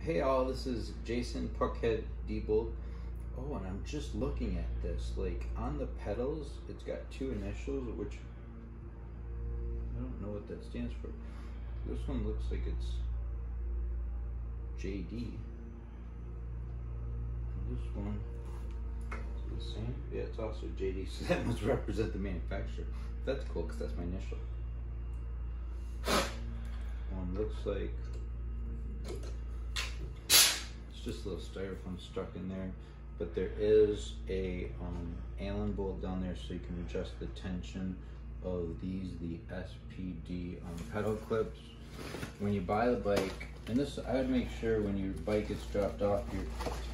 Hey all, this is Jason Puckhead Diebold. Oh, and I'm just looking at this. Like on the pedals, it's got two initials, which I don't know what that stands for. This one looks like it's JD. And this one is the same. Yeah, it's also JD, so that must represent the manufacturer. That's cool because that's my initial. One looks like it's just a little styrofoam stuck in there, but there is a Allen bolt down there so you can adjust the tension of these, the SPD pedal clips. When you buy the bike, and this I would make sure when your bike gets dropped off, you're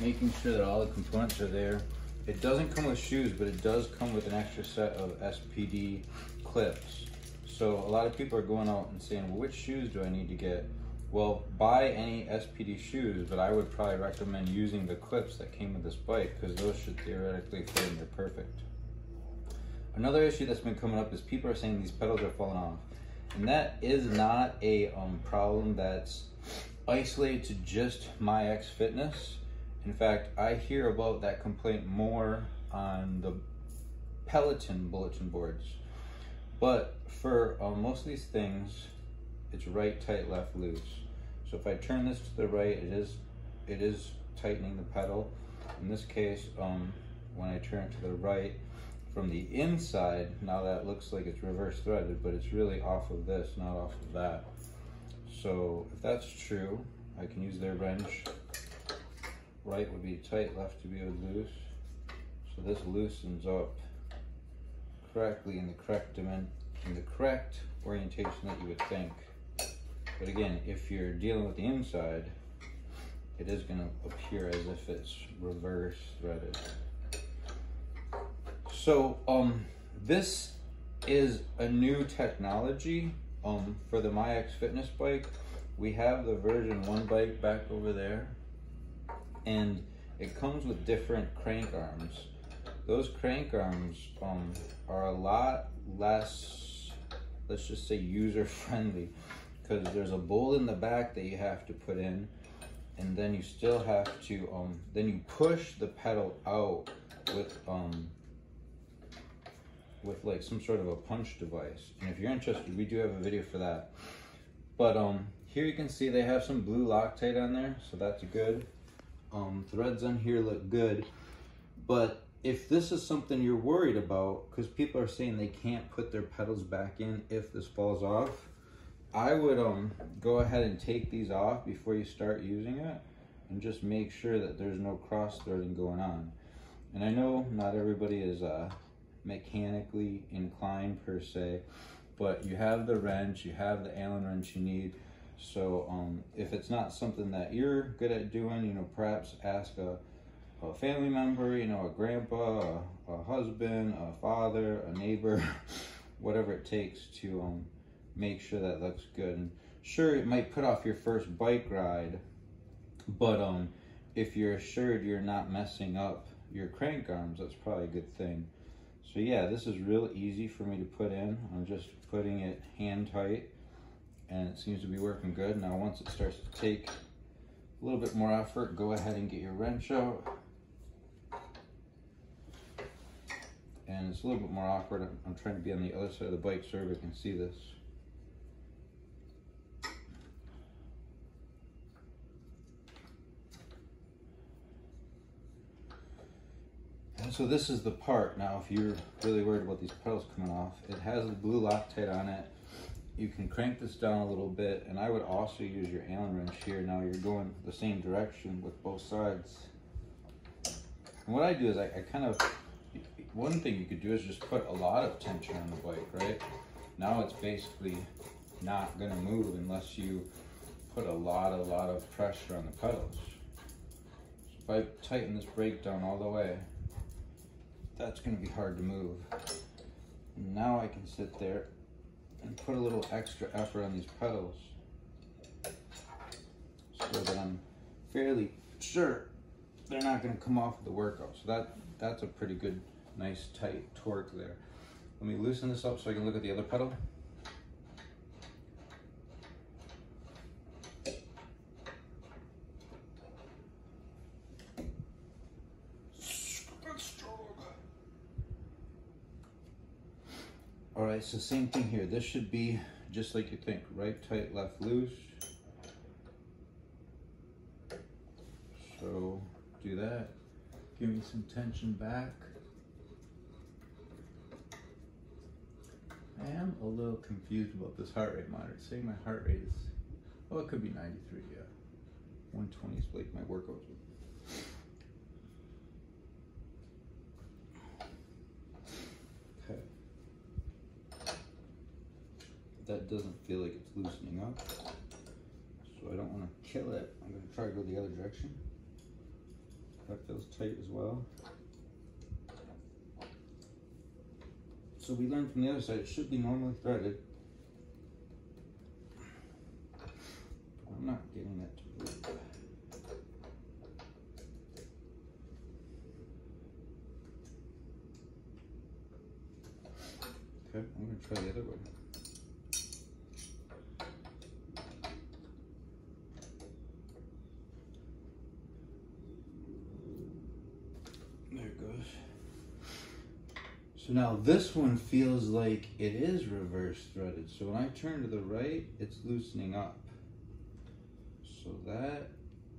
making sure that all the components are there. It doesn't come with shoes, but it does come with an extra set of SPD clips. So a lot of people are going out and saying, well, which shoes do I need to get? Well, buy any SPD shoes, but I would probably recommend using the clips that came with this bike because those should theoretically fit in there perfect. Another issue that's been coming up is people are saying these pedals are falling off. And that is not a problem that's isolated to just MyX Fitness. In fact, I hear about that complaint more on the Peloton bulletin boards. But for most of these things, it's right, tight, left, loose. So if I turn this to the right, it is tightening the pedal. In this case, when I turn it to the right, from the inside, now that looks like it's reverse threaded, but it's really off of this, not off of that. So if that's true, I can use their wrench. Right would be tight, left to be loose. So this loosens up correctly in the correct dimension, in the correct orientation that you would think. But again, if you're dealing with the inside, it is going to appear as if it's reverse threaded. So this is a new technology for the MyX Fitness bike. We have the version 1 bike back over there, and it comes with different crank arms. Those crank arms are a lot less, let's just say, user-friendly, because there's a bolt in the back that you have to put in, and then you still have to, then you push the pedal out with like some sort of a punch device. And if you're interested, we do have a video for that. But here you can see they have some blue Loctite on there, so that's good. Threads on here look good. But if this is something you're worried about, because people are saying they can't put their pedals back in if this falls off, I would go ahead and take these off before you start using it and just make sure that there's no cross threading going on. And I know not everybody is mechanically inclined per se, but you have the wrench, you have the Allen wrench you need. So if it's not something that you're good at doing, you know, perhaps ask a family member, you know, a grandpa, a husband, a father, a neighbor, whatever it takes to make sure that looks good. And sure, it might put off your first bike ride, but if you're assured you're not messing up your crank arms, that's probably a good thing. So yeah, this is real easy for me to put in. I'm just putting it hand tight, and it seems to be working good. Now once it starts to take a little bit more effort, go ahead and get your wrench out. And it's a little bit more awkward. I'm trying to be on the other side of the bike so everybody can see this. And so this is the part. Now if you're really worried about these pedals coming off, it has the blue Loctite on it. You can crank this down a little bit, and I would also use your Allen wrench here. Now you're going the same direction with both sides. And what I do is I kind of, one thing you could do is just put a lot of tension on the bike, right? Now it's basically not gonna move unless you put a lot of pressure on the pedals. So if I tighten this brake down all the way, that's gonna be hard to move. And now I can sit there and put a little extra effort on these pedals so that I'm fairly sure they're not gonna come off of the workout. So that's a pretty good, nice tight torque there. Let me loosen this up so I can look at the other pedal. right, so same thing here. This should be just like you think, right tight, left loose. So do that. Give me some tension back. I am a little confused about this heart rate monitor. It's saying my heart rate is, oh, it could be 93, yeah. 120 is like my workout. Okay. That doesn't feel like it's loosening up, so I don't want to kill it. I'm going to try to go the other direction. That feels tight as well. So we learned from the other side, it should be normally threaded. I'm not getting that to move. Okay, I'm going to try the other way. There it goes. So now this one feels like it is reverse threaded. So when I turn to the right, it's loosening up. So that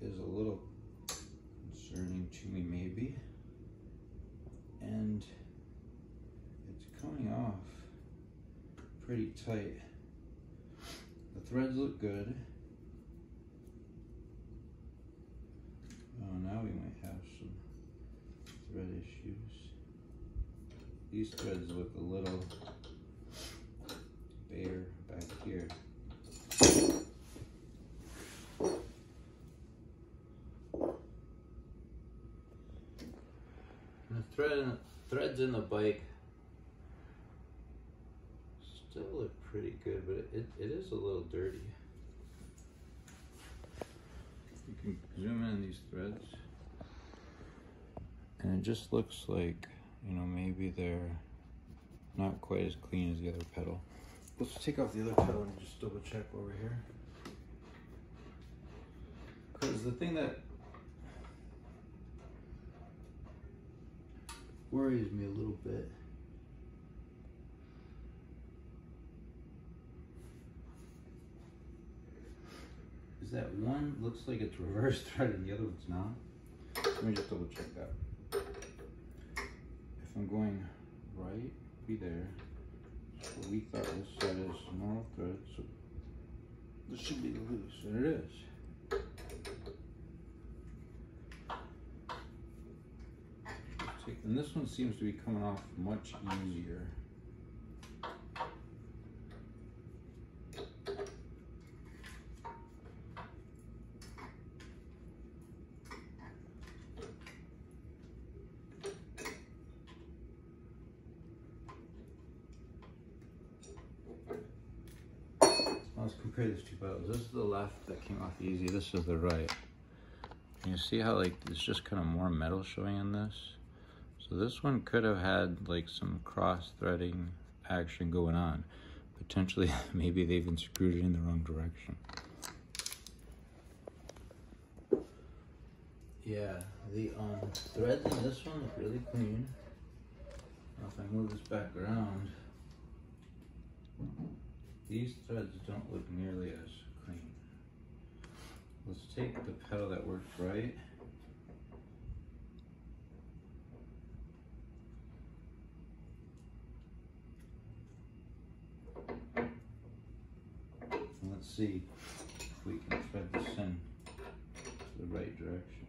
is a little concerning to me maybe. And it's coming off pretty tight. The threads look good. Oh, now we might have some thread issues. These threads look a little bare back here. And the threads in the bike still look pretty good, but it is a little dirty. You can zoom in on these threads, and it just looks like, you know, maybe they're not quite as clean as the other pedal. Let's take off the other pedal and just double check over here. Because the thing that worries me a little bit is that one looks like it's reverse threaded and the other one's not. Let me just double check that. If I'm going right, be there. So we thought this side is normal thread, so this should be the loose, and it is. And this one seems to be coming off much easier. Let's compare these two pedals. This is the left that came off easy. This is the right. And you see how like it's just kind of more metal showing in this? So this one could have had like some cross threading action going on. Potentially, maybe they even screwed it in the wrong direction. Yeah, the threads in this one look really clean. Now if I move this back around, these threads don't look nearly as clean. Let's take the pedal that works right. And let's see if we can thread this in to the right direction.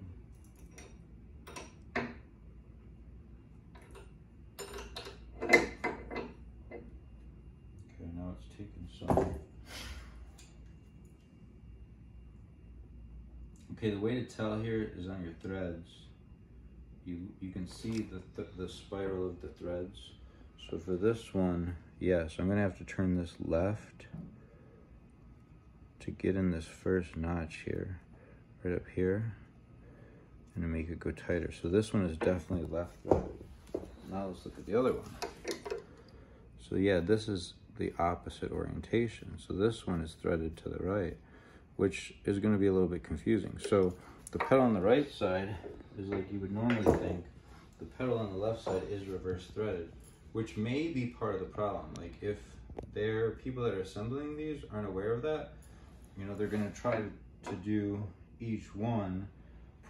Okay, now it's taking some. Okay, the way to tell here is on your threads. You can see the spiral of the threads. So for this one, yes, I'm gonna have to turn this left to get in this first notch here, right up here, and to make it go tighter. So this one is definitely left threaded. Now let's look at the other one. So yeah, this is the opposite orientation. So this one is threaded to the right, which is gonna be a little bit confusing. So the pedal on the right side is like you would normally think. The pedal on the left side is reverse threaded. which may be part of the problem. Like if they're people that are assembling these aren't aware of that, you know, they're gonna try to do each one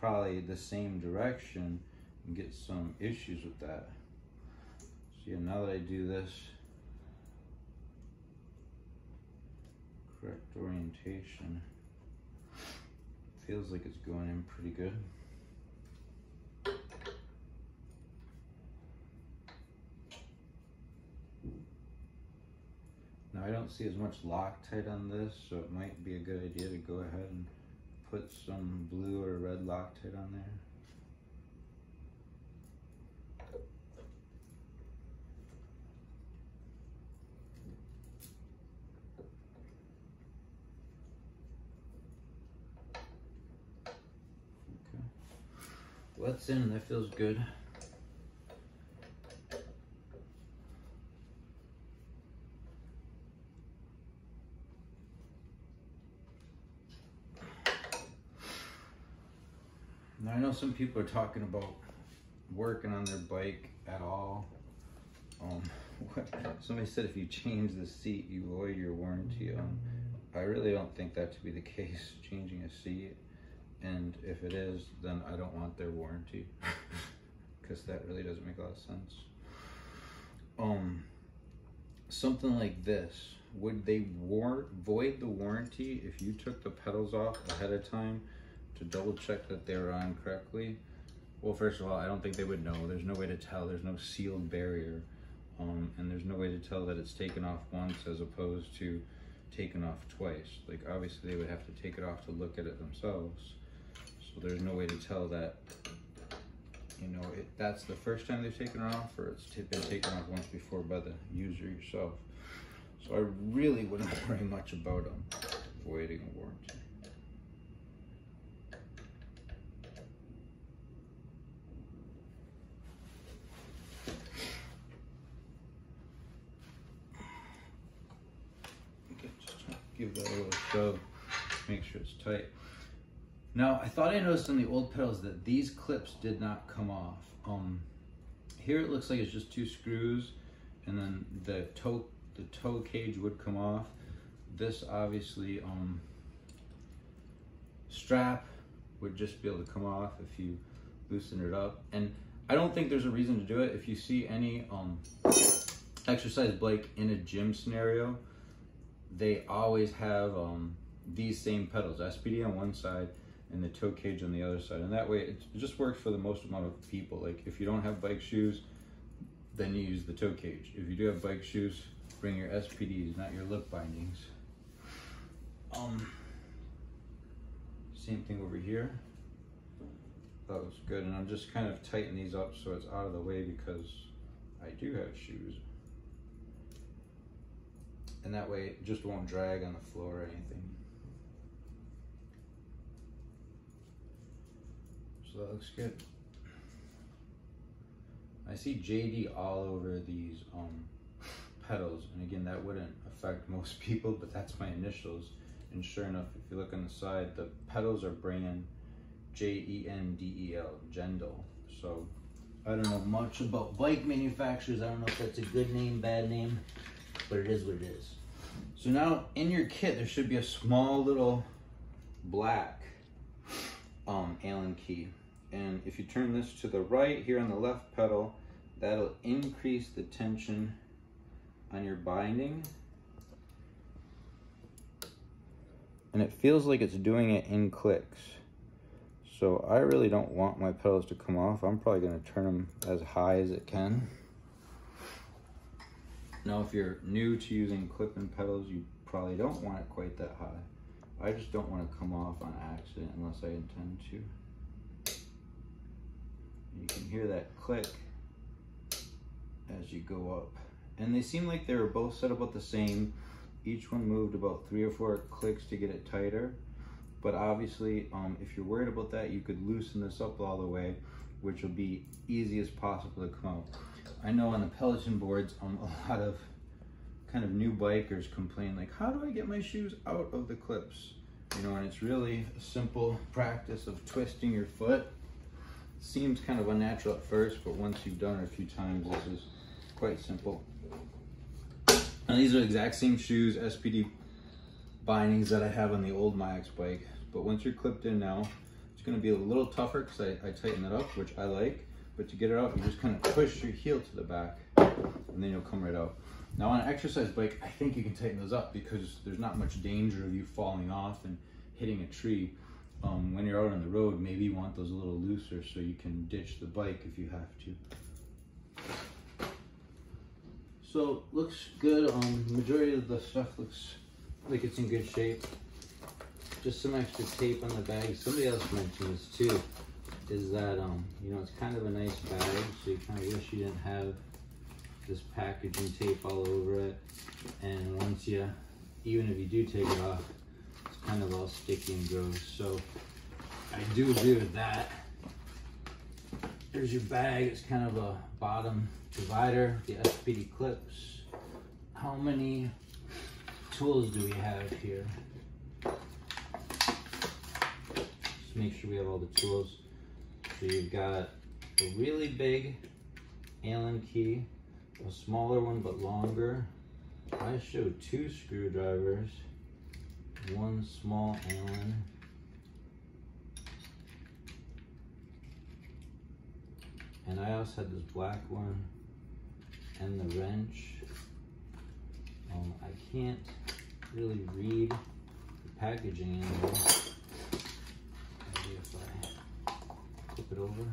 probably the same direction and get some issues with that. So yeah, now that I do this, correct orientation, feels like it's going in pretty good. Now I don't see as much Loctite on this, so it might be a good idea to go ahead and put some blue or red Loctite on there. Okay. Well, that's in, that feels good. Now I know some people are talking about working on their bike at all. Somebody said if you change the seat, you void your warranty. I really don't think that to be the case, changing a seat. And if it is, then I don't want their warranty because that really doesn't make a lot of sense. Something like this, would they void the warranty if you took the pedals off ahead of time to double check that they were on correctly? Well, first of all, I don't think they would know. There's no way to tell. There's no sealed barrier. And there's no way to tell that it's taken off once as opposed to taken off twice. Like obviously they would have to take it off to look at it themselves. So there's no way to tell that, you know, that's the first time they've taken it off, or it's been taken off once before by the user yourself. So I really wouldn't worry much about voiding a warranty. Give that a little shove, make sure it's tight. Now, I thought I noticed on the old pedals that these clips did not come off. Here it looks like it's just 2 screws, and then the toe cage would come off. This obviously strap would just be able to come off if you loosen it up. And I don't think there's a reason to do it. If you see any exercise bike in a gym scenario, they always have these same pedals, SPD on one side and the toe cage on the other side. And that way it just works for the most amount of people. Like if you don't have bike shoes, then you use the toe cage. If you do have bike shoes, bring your SPDs, not your lip bindings. Same thing over here. That was good. And I'm just kind of tightening these up so it's out of the way because I do have shoes. And that way it just won't drag on the floor or anything. So that looks good. I see JD all over these pedals, and again, that wouldn't affect most people, but that's my initials. And sure enough, if you look on the side, the pedals are brand JENDEL, Jendel. So I don't know much about bike manufacturers. I don't know if that's a good name, bad name, but it is what it is. So now in your kit, there should be a small little black Allen key. And if you turn this to the right here on the left pedal, that'll increase the tension on your binding. And it feels like it's doing it in clicks. So I really don't want my pedals to come off. I'm probably gonna turn them as high as it can. Now, if you're new to using clip-in pedals, you probably don't want it quite that high. I just don't want to come off on accident unless I intend to. You can hear that click as you go up. And they seem like they were both set about the same. Each one moved about 3 or 4 clicks to get it tighter. But obviously, if you're worried about that, you could loosen this up all the way, which will be easy as possible to come out. I know on the Peloton boards, a lot of kind of new bikers complain, like, how do I get my shoes out of the clips? You know, and it's really a simple practice of twisting your foot. It seems kind of unnatural at first, but once you've done it a few times, this is quite simple. And these are the exact same shoes, SPD bindings that I have on the old MyX bike. But once you're clipped in now, it's gonna be a little tougher because I tighten it up, which I like. But to get it out, you just kind of push your heel to the back and then you'll come right out. Now on an exercise bike, I think you can tighten those up because there's not much danger of you falling off and hitting a tree. When you're out on the road, maybe you want those a little looser so you can ditch the bike if you have to. So looks good. Majority of the stuff looks like it's in good shape. Just some extra tape on the bag. Somebody else mentioned this too, is that you know, it's kind of a nice bag, so you kind of wish you didn't have this packaging tape all over it. And once you, even if you do take it off, it's kind of all sticky and gross. So I do agree with that. There's your bag. It's kind of a bottom divider, the SPD clips. How many tools do we have here? Just make sure we have all the tools. So you've got a really big Allen key, a smaller one but longer. I showed 2 screwdrivers, 1 small Allen, and I also had this black one and the wrench. I can't really read the packaging anymore. Maybe if I flip it over.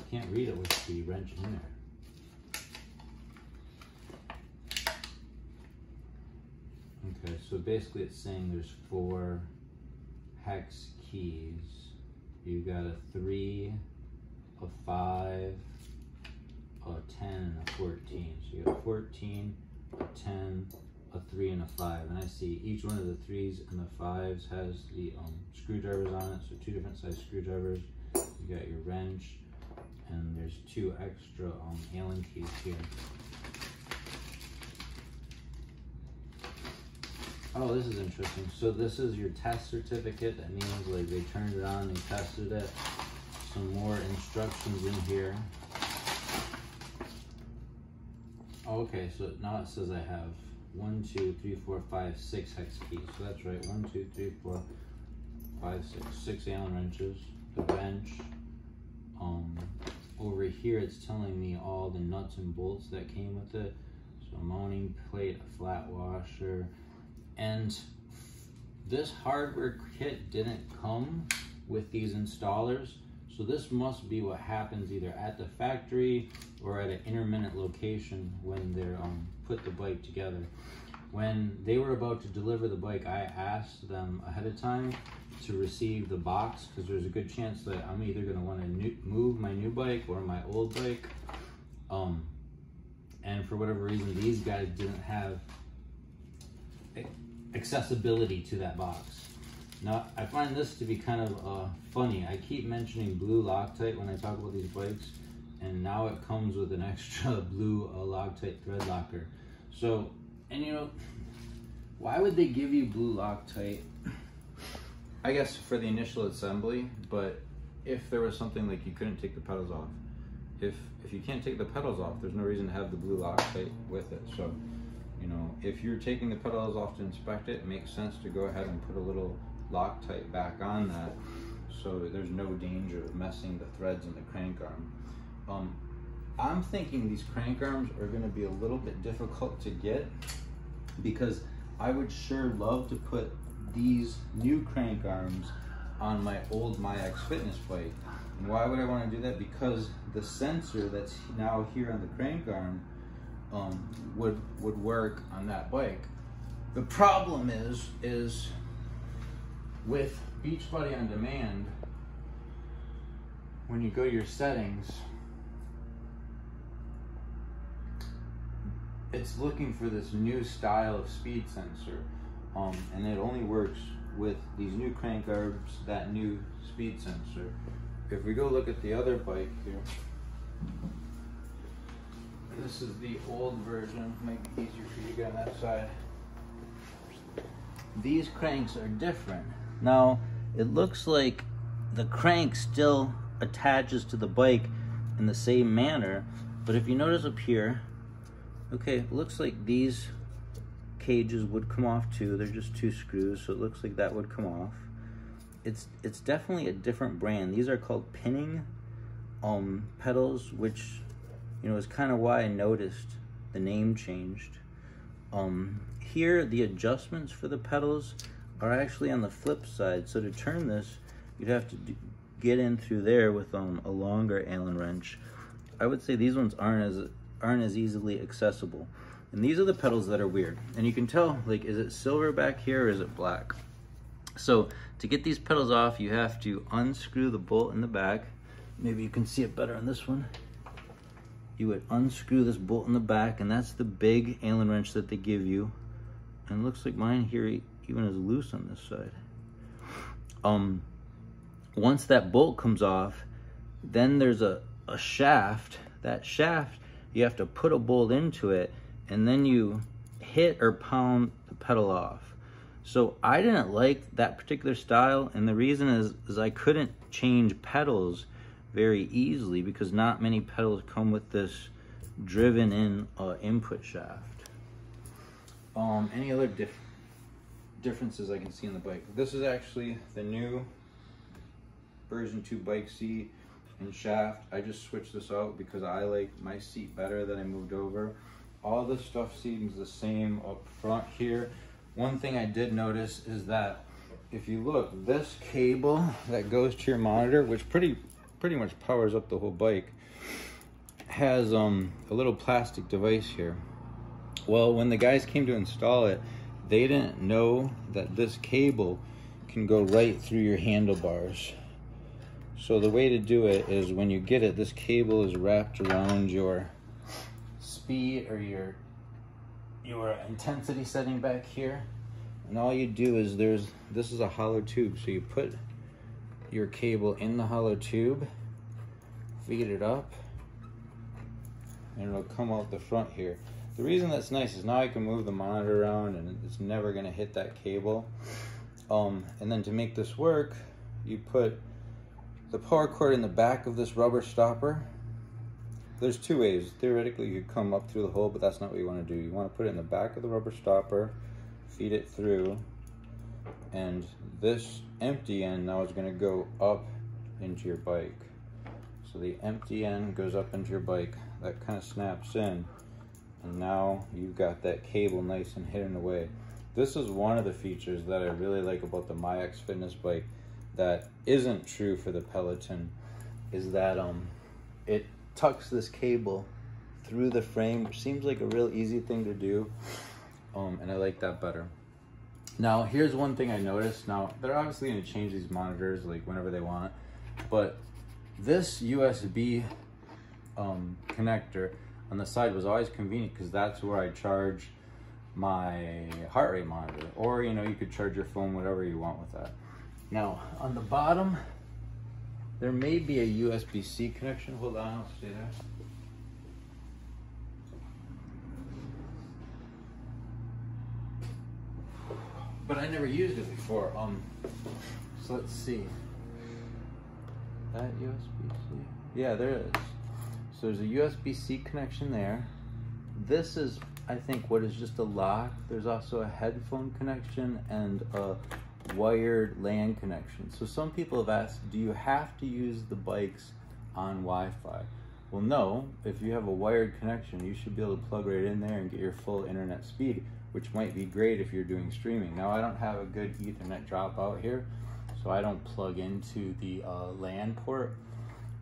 Can't read it with the wrench in there. Okay, so basically it's saying there's 4 hex keys. You've got a 3, a 5, a 10, and a 14. So you got a 14, a 10, a 3, and a 5. And I see each one of the 3s and the 5s has the screwdrivers on it, so 2 different size screwdrivers. You got your wrench, and there's 2 extra Allen keys here. Oh, this is interesting. So this is your test certificate. That means like they turned it on, they tested it. Some more instructions in here. Okay, so now it says I have 1, 2, 3, 4, 5, 6 hex keys. So that's right, 1, 2, 3, 4, 5, 6 Allen wrenches, the wrench. Over here it's telling me all the nuts and bolts that came with it. So a mounting plate, a flat washer, and this hardware kit didn't come with these installers. So this must be what happens either at the factory or at an intermittent location when they're put the bike together. When they were about to deliver the bike, I asked them ahead of time to receive the box because there's a good chance that I'm either going to want to move my new bike or my old bike. And for whatever reason, these guys didn't have accessibility to that box. Now, I find this to be kind of funny. I keep mentioning blue Loctite when I talk about these bikes, and now it comes with an extra blue Loctite thread locker. So, and you know, why would they give you blue Loctite? I guess for the initial assembly, but if there was something like you couldn't take the pedals off, if you can't take the pedals off, there's no reason to have the blue Loctite with it. So, you know, if you're taking the pedals off to inspect it, it makes sense to go ahead and put a little Loctite back on that so there's no danger of messing the threads in the crank arm. I'm thinking these crank arms are going to be a little bit difficult to get because I would sure love to put these new crank arms on my old MyX Fitness bike. And why would I want to do that? Because the sensor that's now here on the crank arm would work on that bike. The problem is with BeachBody on Demand, when you go to your settings, it's looking for this new style of speed sensor, and it only works with these new crank arms, that new speed sensor. If we go look at the other bike here, This is the old version, might be easier for you to get on that side. These cranks are different. Now, it looks like the crank still attaches to the bike in the same manner, but if you notice up here, okay, it looks like these cages would come off too. They're just 2 screws, so it looks like that would come off. It's definitely a different brand. These are called pinning pedals, which, you know, is kind of why I noticed the name changed. Here, the adjustments for the pedals are actually on the flip side. So to turn this, you'd have to get in through there with a longer Allen wrench. I would say these ones aren't as easily accessible. And these are the pedals that are weird. And you can tell, like, is it silver back here or is it black? So to get these pedals off, you have to unscrew the bolt in the back. Maybe you can see it better on this one. You would unscrew this bolt in the back, and that's the big Allen wrench that they give you. And it looks like mine here even is loose on this side. Once that bolt comes off, then there's a shaft. That shaft, you have to put a bolt into it, and then you hit or pound the pedal off. So I didn't like that particular style, and the reason is I couldn't change pedals very easily because not many pedals come with this driven in input shaft. Any other differences I can see in the bike? This is actually the new version 2 bike seat and shaft. I just switched this out because I like my seat better that I moved over. All this stuff seems the same up front here. One thing I did notice is that if you look, this cable that goes to your monitor, which pretty much powers up the whole bike, has a little plastic device here. Well, when the guys came to install it, they didn't know that this cable can go right through your handlebars. So the way to do it is when you get it, this cable is wrapped around your speed or your intensity setting back here. And all you do is this is a hollow tube. So you put your cable in the hollow tube, feed it up, and it'll come out the front here. The reason that's nice is now I can move the monitor around and it's never gonna hit that cable. And then to make this work, you put the power cord in the back of this rubber stopper. There's 2 ways. Theoretically, you could come up through the hole, but that's not what you wanna do. You wanna put it in the back of the rubber stopper, feed it through, and this empty end now is gonna go up into your bike. So the empty end goes up into your bike. That kind of snaps in. And now you've got that cable nice and hidden away. This is one of the features that I really like about the MyX Fitness bike that isn't true for the Peloton, is that it tucks this cable through the frame, which seems like a real easy thing to do, and I like that better. Now, here's one thing I noticed. Now, they're obviously going to change these monitors like whenever they want, but this USB connector on the side was always convenient because that's where I charge my heart rate monitor, or you know, you could charge your phone, whatever you want with that. Now on the bottom there may be a USB-C connection. Hold on, I'll stay there. But I never used it before. So let's see. That USB-C? Yeah, there is. So there's a USB-C connection there. This is, I think, what is just a lock. There's also a headphone connection and a wired LAN connection. So some people have asked, do you have to use the bikes on Wi-Fi? Well, no. If you have a wired connection, you should be able to plug right in there and get your full internet speed, which might be great if you're doing streaming. Now, I don't have a good Ethernet dropout here, so I don't plug into the LAN port,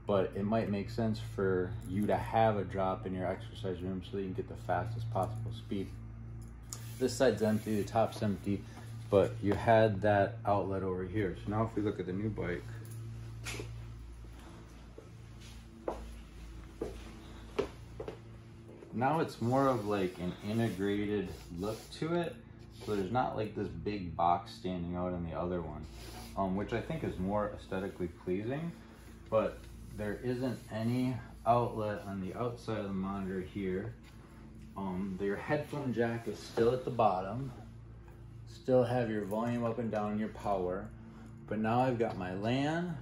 but it might make sense for you to have a drop in your exercise room so that you can get the fastest possible speed. This side's empty, the top's empty, but you had that outlet over here. So now if we look at the new bike, now it's more of like an integrated look to it. So there's not like this big box standing out in the other one, which I think is more aesthetically pleasing, but there isn't any outlet on the outside of the monitor here. Your headphone jack is still at the bottom. Still have your volume up and down, your power. But now I've got my LAN.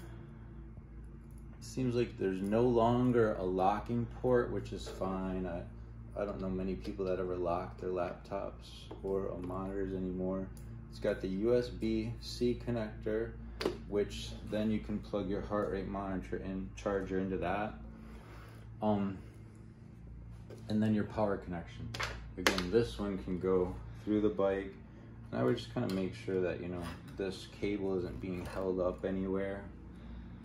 Seems like there's no longer a locking port, which is fine. I don't know many people that ever lock their laptops or monitors anymore. It's got the USB-C connector, which then you can plug your heart rate monitor and charger into that. And then your power connection. Again, this one can go through the bike. And I would just kind of make sure that, you know, this cable isn't being held up anywhere.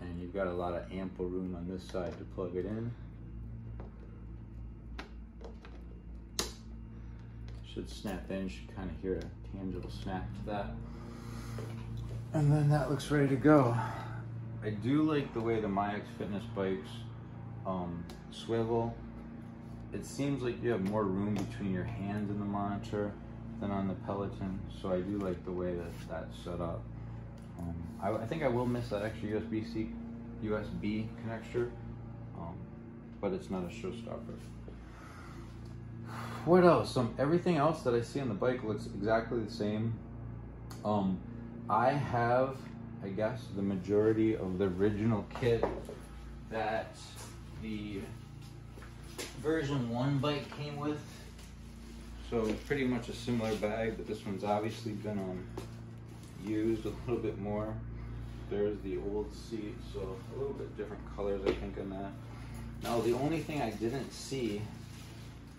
And you've got a lot of ample room on this side to plug it in. Should snap in, you should kind of hear a tangible snap to that. And then that looks ready to go. I do like the way the MyX Fitness bikes swivel. It seems like you have more room between your hands and the monitor than on the Peloton, so I do like the way that that's set up. I think I will miss that extra USB connector, but it's not a showstopper. What else? Everything else that I see on the bike looks exactly the same. I have, I guess, the majority of the original kit that the version 1 bike came with. So pretty much a similar bag, but this one's obviously been used a little bit more. There's the old seat, so a little bit different colors I think on that. Now the only thing I didn't see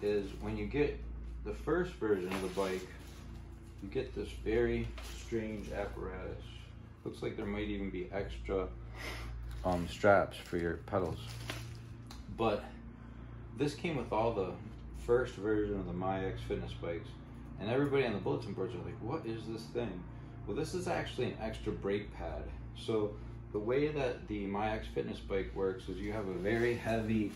is when you get the first version of the bike, you get this very strange apparatus. Looks like there might even be extra straps for your pedals. But this came with all the first version of the MyX Fitness bikes, and everybody on the bulletin boards are like, what is this thing? Well, this is actually an extra brake pad. So the way that the MyX Fitness bike works is you have a very heavy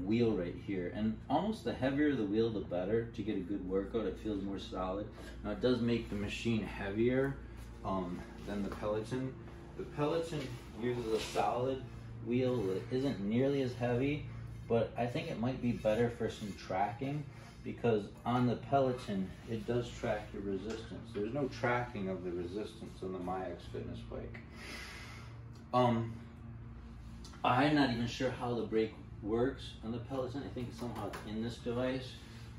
wheel right here, and almost the heavier the wheel the better to get a good workout. It feels more solid. Now it does make the machine heavier than the Peloton. The Peloton uses a solid wheel that isn't nearly as heavy, but I think it might be better for some tracking, because on the Peloton it does track your resistance. There's no tracking of the resistance on the MyX Fitness bike. I'm not even sure how the brake works on the Peloton. I think somehow it's in this device,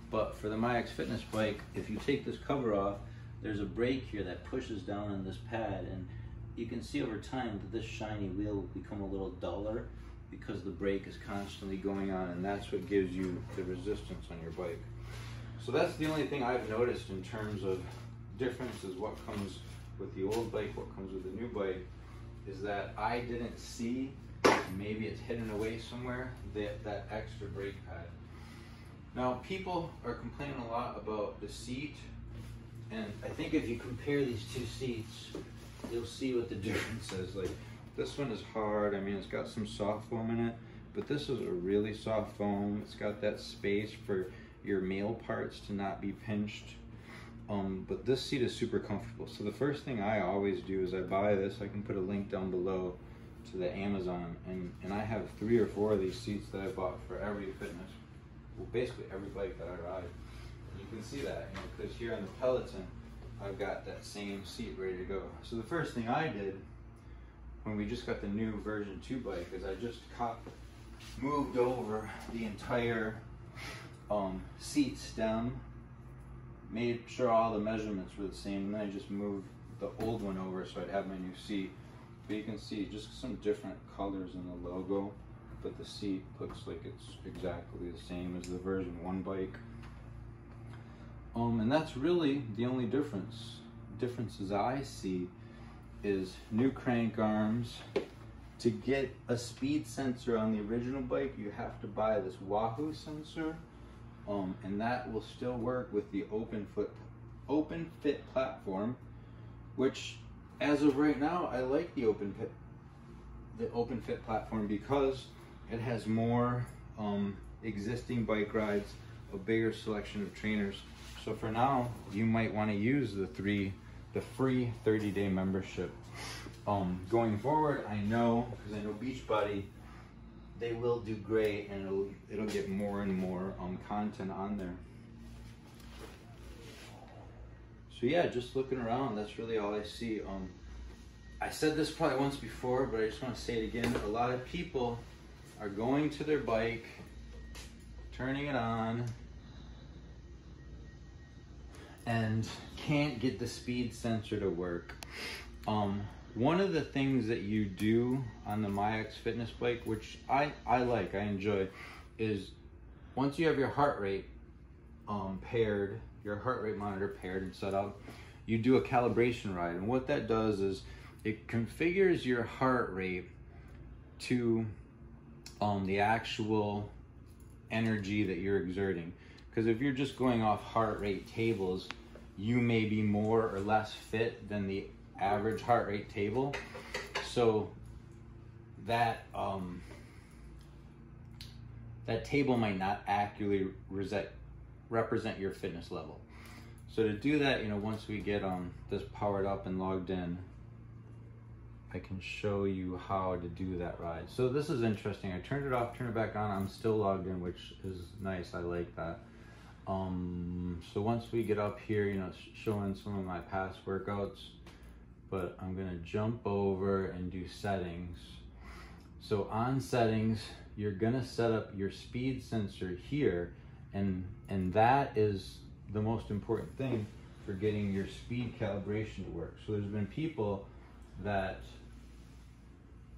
but for the MyX Fitness bike, if you take this cover off, there's a brake here that pushes down on this pad, and you can see over time that this shiny wheel will become a little duller because the brake is constantly going on, and that's what gives you the resistance on your bike. So that's the only thing I've noticed in terms of differences, what comes with the old bike, what comes with the new bike, is that I didn't see, maybe it's hidden away somewhere, that extra brake pad. Now people are complaining a lot about the seat, and I think if you compare these two seats, you'll see what the difference is. Like, this one is hard. I mean, it's got some soft foam in it, but this is a really soft foam. It's got that space for your male parts to not be pinched. But this seat is super comfortable. So the first thing I always do is I buy this. I can put a link down below to the Amazon, and I have 3 or 4 of these seats that I bought for every fitness, well, basically every bike that I ride. And you can see that, you know, because here on the Peloton, I've got that same seat ready to go. So the first thing I did when we just got the new version 2 bike is I just moved over the entire seat stem, made sure all the measurements were the same, and then I just moved the old one over so I'd have my new seat. But you can see just some different colors in the logo, but the seat looks like it's exactly the same as the version 1 bike. And that's really the only differences I see is new crank arms. To get a speed sensor on the original bike, you have to buy this Wahoo sensor, and that will still work with the Open Fit platform, which as of right now, I like the Open Fit platform because it has more existing bike rides, a bigger selection of trainers. So for now, you might want to use the free 30-day membership. Going forward, I know, because I know BeachBody they will do great, and it'll get more and more content on there. So yeah, just looking around, that's really all I see. I said this probably once before, but I just want to say it again. A lot of people are going to their bike, turning it on, and can't get the speed sensor to work. One of the things that you do on the MyX Fitness Bike, which I like, I enjoy, is once you have your heart rate paired, your heart rate monitor paired and set up, you do a calibration ride. And what that does is it configures your heart rate to the actual energy that you're exerting. Because if you're just going off heart rate tables, you may be more or less fit than the average heart rate table. So that that table might not accurately represent your fitness level. So to do that, you know, once we get this powered up and logged in, I can show you how to do that ride. So this is interesting. I turned it off, turned it back on. I'm still logged in, which is nice. I like that. So once we get up here, you know, it's showing some of my past workouts, but I'm gonna jump over and do settings. So on settings, you're gonna set up your speed sensor here, and that is the most important thing for getting your speed calibration to work. So there's been people that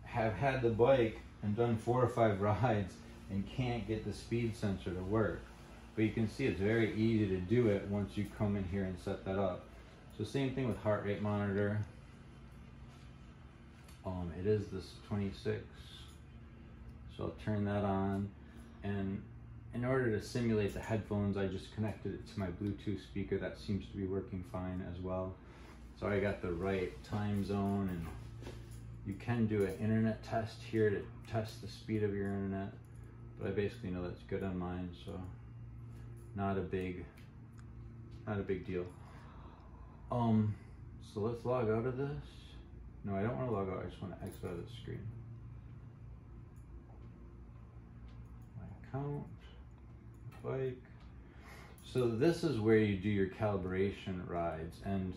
have had the bike and done 4 or 5 rides and can't get the speed sensor to work. But you can see it's very easy to do it once you come in here and set that up. So same thing with heart rate monitor. It is this 26. So I'll turn that on, and in order to simulate the headphones, I just connected it to my Bluetooth speaker. That seems to be working fine as well. So I got the right time zone, and you can do an internet test here to test the speed of your internet, but I basically know that's good on mine, so not a big deal. So let's log out of this. No, I don't want to log out, I just want to exit out of the screen. My account, bike. So this is where you do your calibration rides, and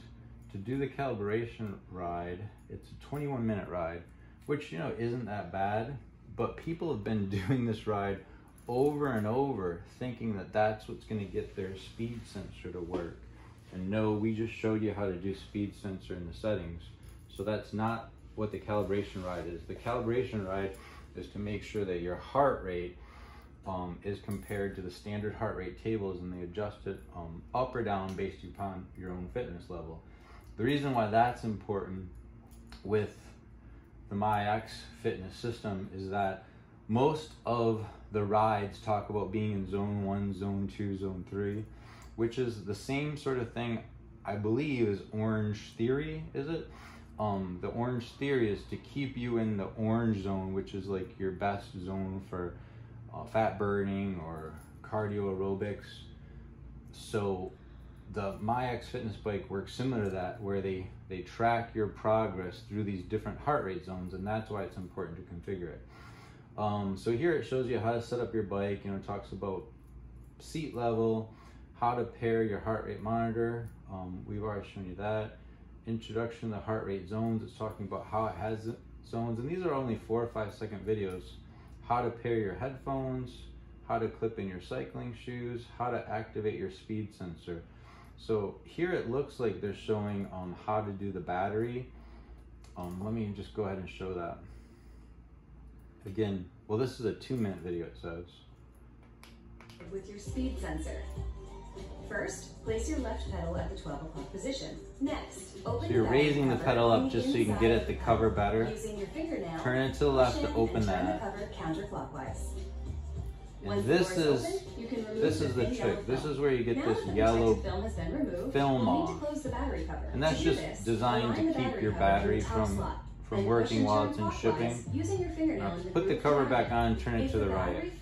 to do the calibration ride, it's a 21-minute ride, which, you know, isn't that bad, but people have been doing this ride over and over thinking that that's what's going to get their speed sensor to work. And no, we just showed you how to do speed sensor in the settings. So that's not what the calibration ride is. The calibration ride is to make sure that your heart rate is compared to the standard heart rate tables, and they adjust it up or down based upon your own fitness level. The reason why that's important with the MyX fitness system is that most of the rides talk about being in zone 1, zone 2, zone 3, which is the same sort of thing, I believe, as Orange Theory, is it? The Orange Theory is to keep you in the orange zone, which is like your best zone for fat burning or cardio aerobics. So the MyX Fitness Bike works similar to that, where they track your progress through these different heart rate zones, and that's why it's important to configure it. So here it shows you how to set up your bike. You know, it talks about seat level, how to pair your heart rate monitor. We've already shown you that. Introduction to the heart rate zones. It's talking about how it has zones, and these are only 4 or 5 second videos. How to pair your headphones, how to clip in your cycling shoes, how to activate your speed sensor. So here it looks like they're showing how to do the battery. Let me just go ahead and show that. Again, well, this is a 2-minute video, it says. With your speed sensor. First, place your left pedal at the 12 o'clock position. Next, open so you're raising the pedal up just so you can get at the cover better. Using your fingernail, turn it to the left to open that. Turn the cover counterclockwise. And this is the trick. This is where you get this yellow film off. And that's just designed to keep your battery from working while it's in shipping. Now, put the cover back on and turn it to the right.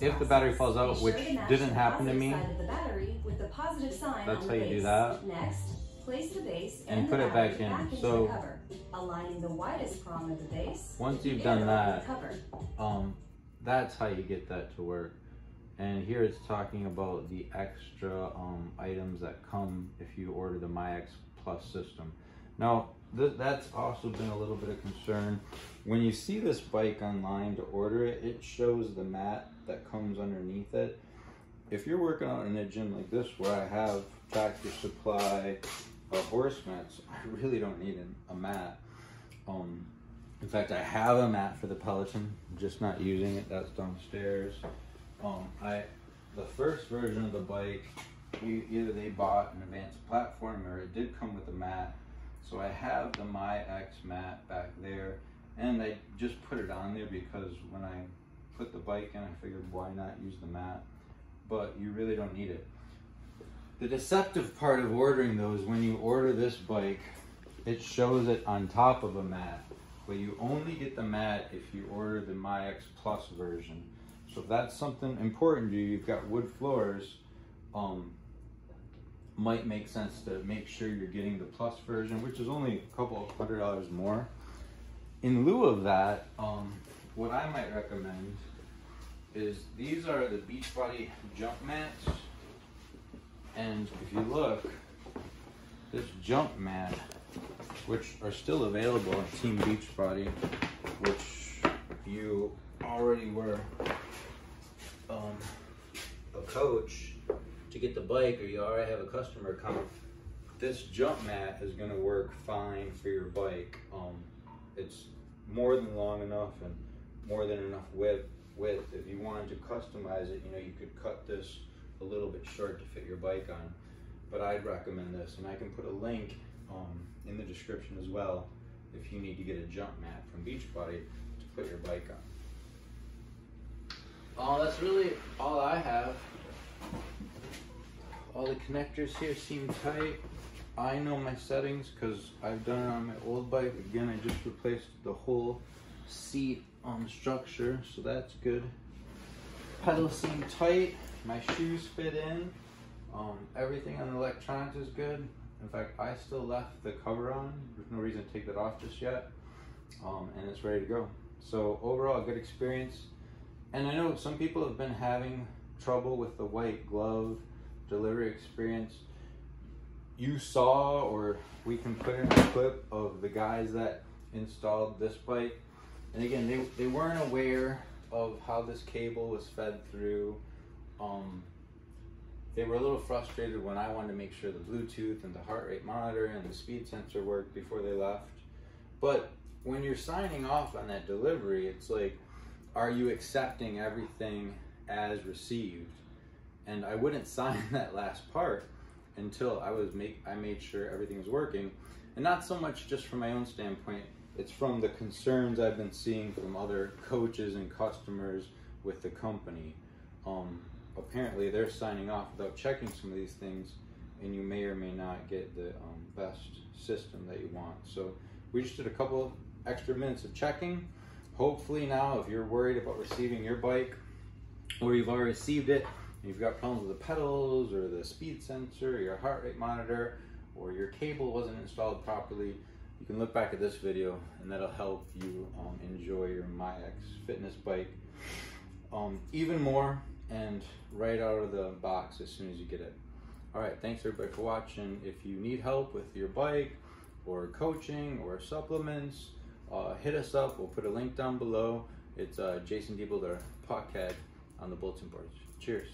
If the battery falls out, which didn't happen to me, that's how you do that. And put it back in. So aligning the widest prong of the base. Once you've done that, that's how you get that to work. And here it's talking about the extra items that come if you order the MyX Plus system. Now, that's also been a little bit of concern. When you see this bike online to order it, it shows the mat that comes underneath it. If you're working out in a gym like this where I have Tractor Supply horse mats, I really don't need a mat. In fact, I have a mat for the Peloton, I'm just not using it. That's downstairs. The first version of the bike, either they bought an advanced platform or it did come with a mat. So I have the MyX mat back there, and I just put it on there because when I put the bike in, I figured why not use the mat, but you really don't need it. The deceptive part of ordering those, when you order this bike, it shows it on top of a mat, but you only get the mat if you order the MyX Plus version. So if that's something important to you, you've got wood floors, might make sense to make sure you're getting the Plus version, which is only a couple of $100 more. In lieu of that, what I might recommend is these are the BeachBody jump mats. And if you look, this jump mat, which are still available on Team BeachBody, which you already were a coach to get the bike, or you already have a customer account, this jump mat is going to work fine for your bike. It's more than long enough and more than enough width. If you wanted to customize it, you could cut this a little bit short to fit your bike on, but I'd recommend this, and I can put a link in the description as well if you need to get a jump mat from BeachBody to put your bike on. That's really all I have. All the connectors here seem tight. I know my settings because I've done it on my old bike. Again, I just replaced the whole seat structure, so that's good. Pedals seem tight. My shoes fit in. Everything on the electronics is good. In fact, I still left the cover on. There's no reason to take that off just yet. And it's ready to go. So overall, a good experience. And I know some people have been having trouble with the white glove delivery experience. You saw, or we can put in a clip of the guys that installed this bike. And again, they weren't aware of how this cable was fed through. They were a little frustrated when I wanted to make sure the Bluetooth and the heart rate monitor and the speed sensor worked before they left. But when you're signing off on that delivery, it's like, are you accepting everything as received? And I wouldn't sign that last part until I made sure everything was working. And not so much just from my own standpoint, it's from the concerns I've been seeing from other coaches and customers with the company. Apparently they're signing off without checking some of these things, and you may or may not get the best system that you want. So we just did a couple extra minutes of checking. Hopefully now, if you're worried about receiving your bike, or you've already received it, and you've got problems with the pedals or the speed sensor or your heart rate monitor, or your cable wasn't installed properly, you can look back at this video and that'll help you enjoy your MyX Fitness Bike even more, and right out of the box as soon as you get it. All right, thanks everybody for watching. If you need help with your bike or coaching or supplements, hit us up. We'll put a link down below. It's Jason Diebel, the podcast on the bulletin boards. Cheers.